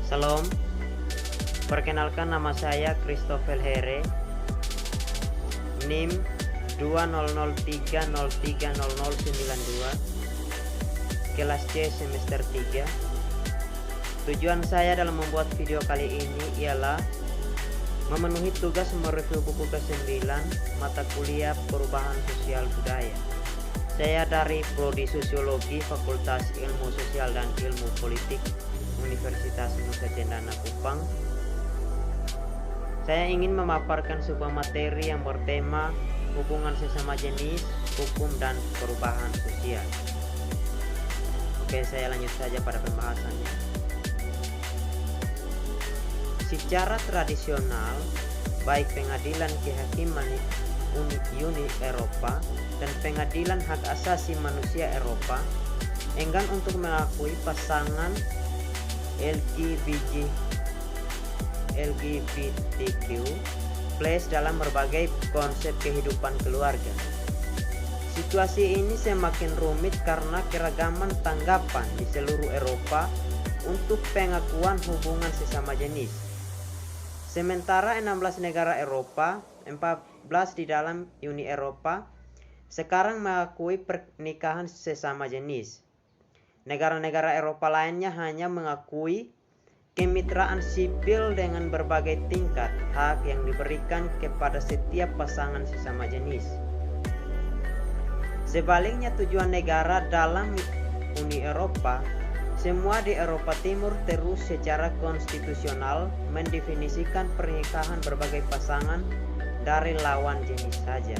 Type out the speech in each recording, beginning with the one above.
Salam, perkenalkan nama saya Christopher Here, NIM 2003030092, kelas C semester 3. Tujuan saya dalam membuat video kali ini ialah memenuhi tugas mereview buku ke-9 mata kuliah perubahan sosial budaya. Saya dari Prodi Sosiologi Fakultas Ilmu Sosial dan Ilmu Politik Universitas Nusa Cendana Kupang. Saya ingin memaparkan sebuah materi yang bertema hubungan sesama jenis, hukum dan perubahan sosial. Oke, saya lanjut saja pada pembahasannya. Secara tradisional, baik pengadilan kehakiman Uni Eropa dan pengadilan hak asasi manusia Eropa enggan untuk mengakui pasangan LGBTQ+ dalam berbagai konsep kehidupan keluarga. Situasi ini semakin rumit karena keragaman tanggapan di seluruh Eropa untuk pengakuan hubungan sesama jenis. Sementara 16 negara Eropa, 14 di dalam Uni Eropa, sekarang mengakui pernikahan sesama jenis. Negara-negara Eropa lainnya hanya mengakui kemitraan sipil dengan berbagai tingkat hak yang diberikan kepada setiap pasangan sesama jenis. Sebaliknya, tujuan negara dalam Uni Eropa, semua di Eropa Timur terus secara konstitusional mendefinisikan pernikahan berbagai pasangan dari lawan jenis saja.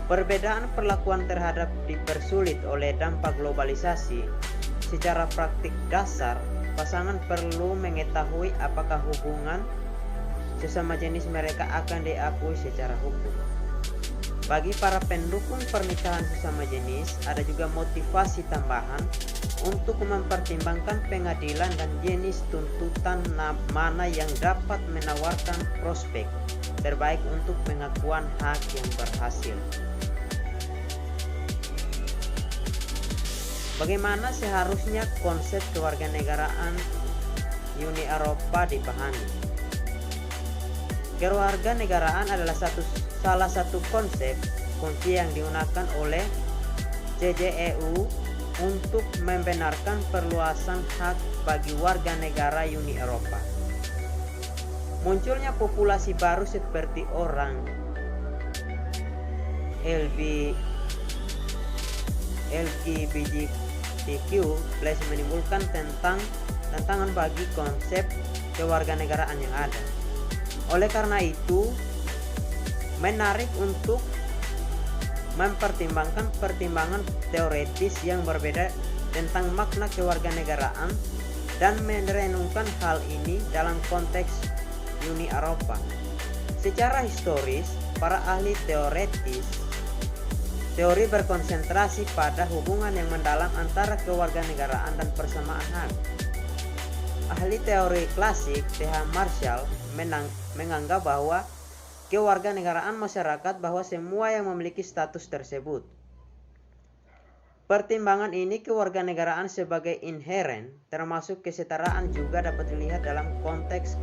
Perbedaan perlakuan terhadap dipersulit oleh dampak globalisasi. Secara praktik dasar, pasangan perlu mengetahui apakah hubungan sesama jenis mereka akan diakui secara hukum. Bagi para pendukung pernikahan sesama jenis, ada juga motivasi tambahan untuk mempertimbangkan pengadilan dan jenis tuntutan mana yang dapat menawarkan prospek terbaik untuk pengakuan hak yang berhasil. Bagaimana seharusnya konsep kewarganegaraan Uni Eropa dipahami? Kewarganegaraan adalah salah satu konsep kunci yang digunakan oleh CJEU untuk membenarkan perluasan hak bagi warga negara Uni Eropa. Munculnya populasi baru seperti orang LGBTQ+ menimbulkan tantangan bagi konsep kewarganegaraan yang ada. Oleh karena itu, menarik untuk mempertimbangkan pertimbangan teoretis yang berbeda tentang makna kewarganegaraan dan merenungkan hal ini dalam konteks Uni Eropa. Secara historis, para ahli teori berkonsentrasi pada hubungan yang mendalam antara kewarganegaraan dan persamaan hak. Ahli teori klasik T.H. Marshall menganggap bahwa kewarganegaraan masyarakat bahwa semua yang memiliki status tersebut. Pertimbangan ini kewarganegaraan sebagai inheren termasuk kesetaraan juga dapat dilihat dalam konteks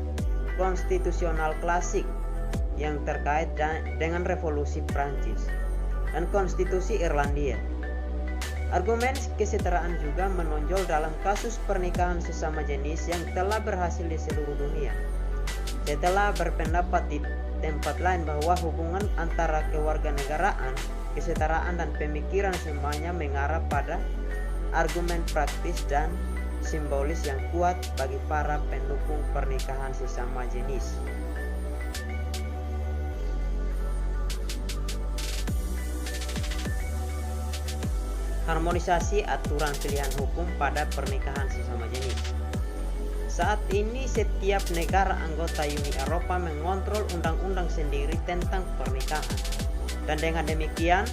konstitusional klasik yang terkait dengan revolusi Prancis dan konstitusi Irlandia. Argumen kesetaraan juga menonjol dalam kasus pernikahan sesama jenis yang telah berhasil di seluruh dunia. Setelah berpendapat di tempat lain bahwa hubungan antara kewarganegaraan, kesetaraan dan pemikiran semuanya mengarah pada argumen praktis dan simbolis yang kuat bagi para pendukung pernikahan sesama jenis. Harmonisasi aturan pilihan hukum pada pernikahan sesama jenis. Saat ini setiap negara anggota Uni Eropa mengontrol undang-undang sendiri tentang pernikahan dan dengan demikian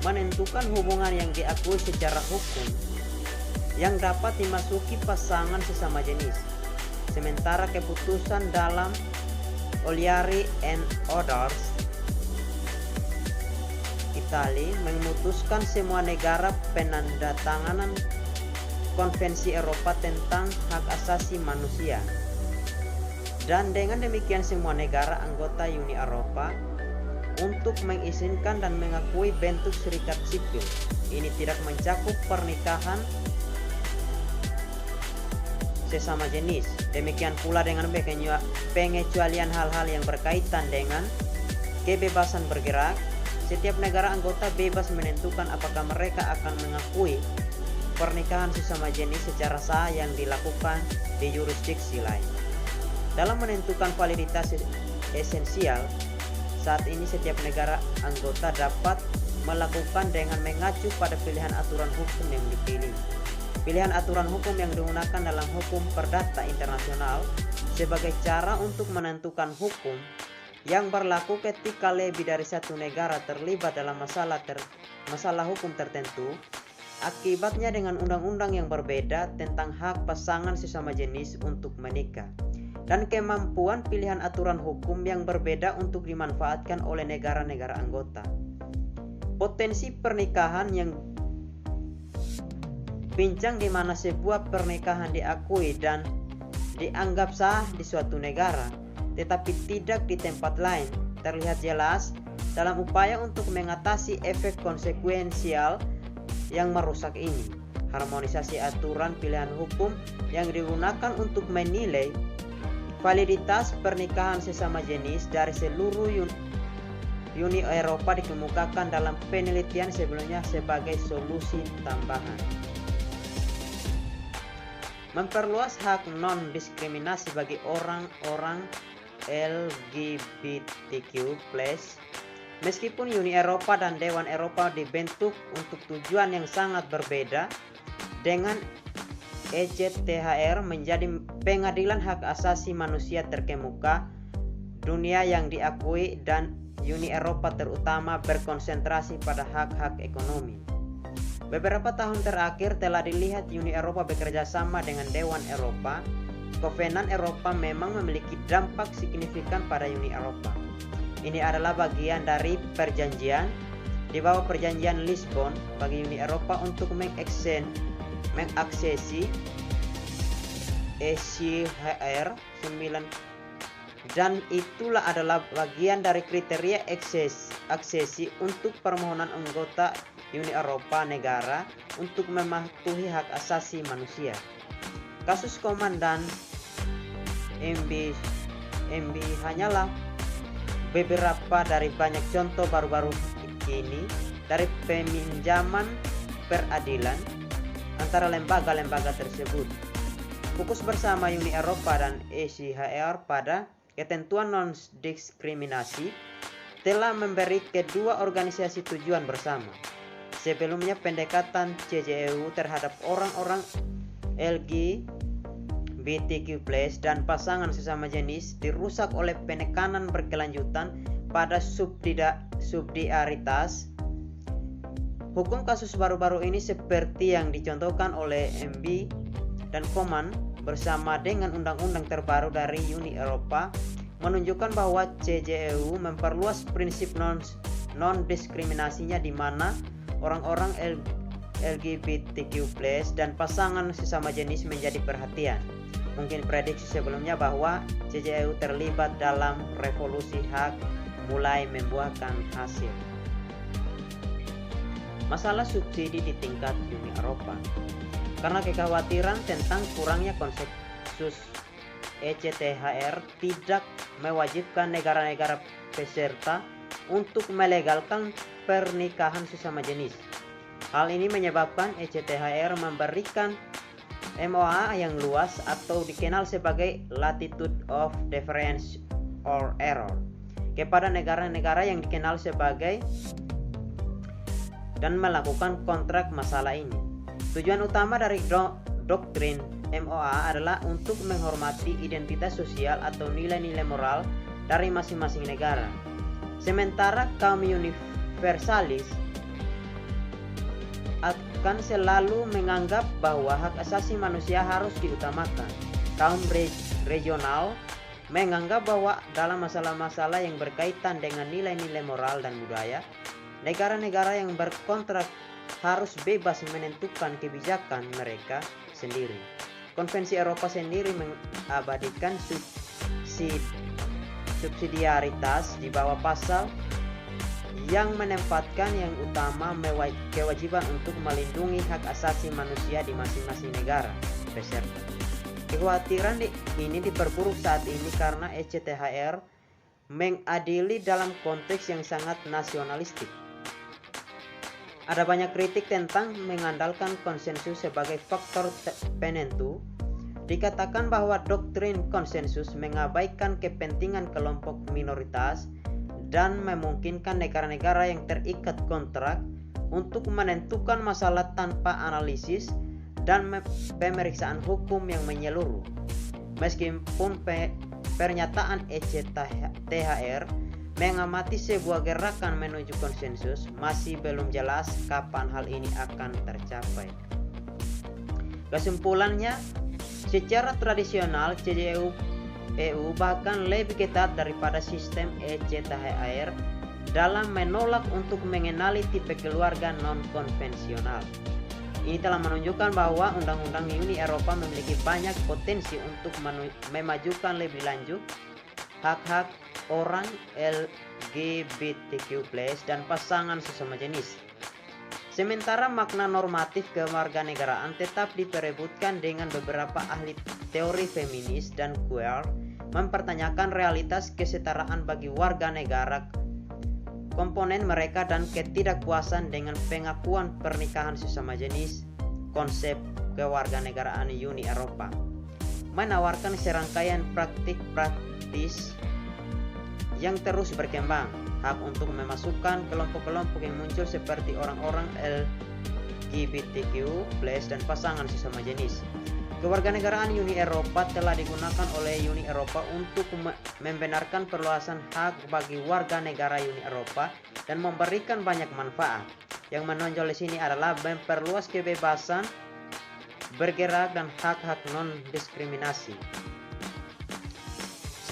menentukan hubungan yang diakui secara hukum yang dapat dimasuki pasangan sesama jenis. Sementara keputusan dalam Oliari and Others Italia memutuskan semua negara penandatanganan Konvensi Eropa tentang Hak Asasi Manusia. Dan dengan demikian semua negara anggota Uni Eropa untuk mengizinkan dan mengakui bentuk serikat sipil. Ini tidak mencakup pernikahan sesama jenis. Demikian pula dengan pengecualian hal-hal yang berkaitan dengan kebebasan bergerak. Setiap negara anggota bebas menentukan apakah mereka akan mengakui pernikahan sesama jenis secara sah yang dilakukan di jurisdiksi lain. Dalam menentukan validitas esensial, saat ini setiap negara anggota dapat melakukan dengan mengacu pada pilihan aturan hukum yang dipilih. Pilihan aturan hukum yang digunakan dalam hukum perdata internasional sebagai cara untuk menentukan hukum yang berlaku ketika lebih dari satu negara terlibat dalam masalah hukum tertentu. Akibatnya dengan undang-undang yang berbeda tentang hak pasangan sesama jenis untuk menikah dan kemampuan pilihan aturan hukum yang berbeda untuk dimanfaatkan oleh negara-negara anggota. Potensi pernikahan yang pincang di mana sebuah pernikahan diakui dan dianggap sah di suatu negara tetapi tidak di tempat lain terlihat jelas dalam upaya untuk mengatasi efek konsekuensial yang merusak ini. Harmonisasi aturan pilihan hukum yang digunakan untuk menilai validitas pernikahan sesama jenis dari seluruh Uni Eropa dikemukakan dalam penelitian sebelumnya sebagai solusi tambahan. Memperluas hak non-diskriminasi bagi orang-orang LGBTQ+. Meskipun Uni Eropa dan Dewan Eropa dibentuk untuk tujuan yang sangat berbeda, dengan ECTHR menjadi pengadilan hak asasi manusia terkemuka dunia yang diakui dan Uni Eropa terutama berkonsentrasi pada hak-hak ekonomi. Beberapa tahun terakhir telah dilihat Uni Eropa bekerja sama dengan Dewan Eropa. Kovenan Eropa memang memiliki dampak signifikan pada Uni Eropa. Ini adalah bagian dari perjanjian di bawah perjanjian Lisbon bagi Uni Eropa untuk mengaksesi ECHR 9 dan itulah adalah bagian dari kriteria aksesi untuk permohonan anggota Uni Eropa negara untuk mematuhi hak asasi manusia. Kasus Komandan MB hanyalah beberapa dari banyak contoh baru-baru ini dari peminjaman peradilan antara lembaga-lembaga tersebut. Fokus bersama Uni Eropa dan ECHR pada ketentuan non-diskriminasi telah memberi kedua organisasi tujuan bersama. Sebelumnya pendekatan CJEU terhadap orang-orang LGBTQ+ dan pasangan sesama jenis dirusak oleh penekanan berkelanjutan pada subsidiaritas. Hukum kasus baru-baru ini seperti yang dicontohkan oleh MB dan Koman bersama dengan undang-undang terbaru dari Uni Eropa menunjukkan bahwa CJEU memperluas prinsip non-diskriminasinya di mana orang-orang LGBTQ+ dan pasangan sesama jenis menjadi perhatian. Mungkin prediksi sebelumnya bahwa CJEU terlibat dalam revolusi hak mulai membuahkan hasil. Masalah subsidi di tingkat Uni Eropa. Karena kekhawatiran tentang kurangnya konsensus, ECTHR tidak mewajibkan negara-negara peserta untuk melegalkan pernikahan sesama jenis. Hal ini menyebabkan ECTHR memberikan MOA yang luas atau dikenal sebagai latitude of deference or error kepada negara-negara yang dikenal sebagai dan melakukan kontrak masalah ini. Tujuan utama dari doktrin MOA adalah untuk menghormati identitas sosial atau nilai-nilai moral dari masing-masing negara. Sementara kaum universalis akan selalu menganggap bahwa hak asasi manusia harus diutamakan. Kaum regional menganggap bahwa dalam masalah-masalah yang berkaitan dengan nilai-nilai moral dan budaya, negara-negara yang berkontrak harus bebas menentukan kebijakan mereka sendiri. Konvensi Eropa sendiri mengabadikan subsidiaritas di bawah pasal yang menempatkan yang utama kewajiban untuk melindungi hak asasi manusia di masing-masing negara peserta. Kekhawatiran ini diperburuk saat ini karena ECTHR mengadili dalam konteks yang sangat nasionalistik. Ada banyak kritik tentang mengandalkan konsensus sebagai faktor penentu. Dikatakan bahwa doktrin konsensus mengabaikan kepentingan kelompok minoritas dan memungkinkan negara-negara yang terikat kontrak untuk menentukan masalah tanpa analisis dan pemeriksaan hukum yang menyeluruh. Meskipun pernyataan ECTHR mengamati sebuah gerakan menuju konsensus, masih belum jelas kapan hal ini akan tercapai. Kesimpulannya, secara tradisional CJU bahkan lebih ketat daripada sistem ECTHR dalam menolak untuk mengenali tipe keluarga non-konvensional. Ini telah menunjukkan bahwa Undang-Undang Uni Eropa memiliki banyak potensi untuk memajukan lebih lanjut hak-hak orang LGBTQ+ dan pasangan sesama jenis. Sementara makna normatif kewarganegaraan tetap diperebutkan dengan beberapa ahli teori feminis dan queer mempertanyakan realitas kesetaraan bagi warga negara komponen mereka dan ketidakpuasan dengan pengakuan pernikahan sesama jenis. Konsep kewarganegaraan Uni Eropa menawarkan serangkaian praktik-praktis yang terus berkembang. Hak untuk memasukkan kelompok-kelompok yang muncul seperti orang-orang LGBTQ+ dan pasangan sesama jenis. Kewarganegaraan Uni Eropa telah digunakan oleh Uni Eropa untuk membenarkan perluasan hak bagi warga negara Uni Eropa dan memberikan banyak manfaat. Yang menonjol di sini adalah memperluas kebebasan bergerak dan hak-hak non-diskriminasi.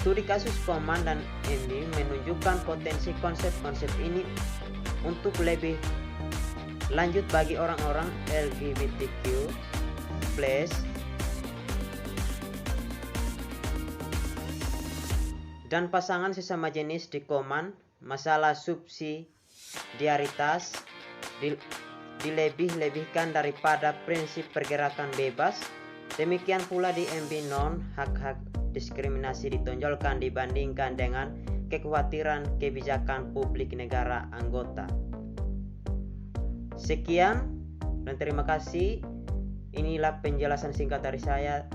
Studi kasus Coman dan Emby menunjukkan potensi konsep-konsep ini untuk lebih lanjut bagi orang-orang LGBTQ+ dan pasangan sesama jenis di Coman. Masalah subsidiaritas dilebih-lebihkan daripada prinsip pergerakan bebas. Demikian pula di Emby hak-hak diskriminasi ditonjolkan dibandingkan dengan kekhawatiran kebijakan publik negara anggota. Sekian dan terima kasih. Inilah penjelasan singkat dari saya.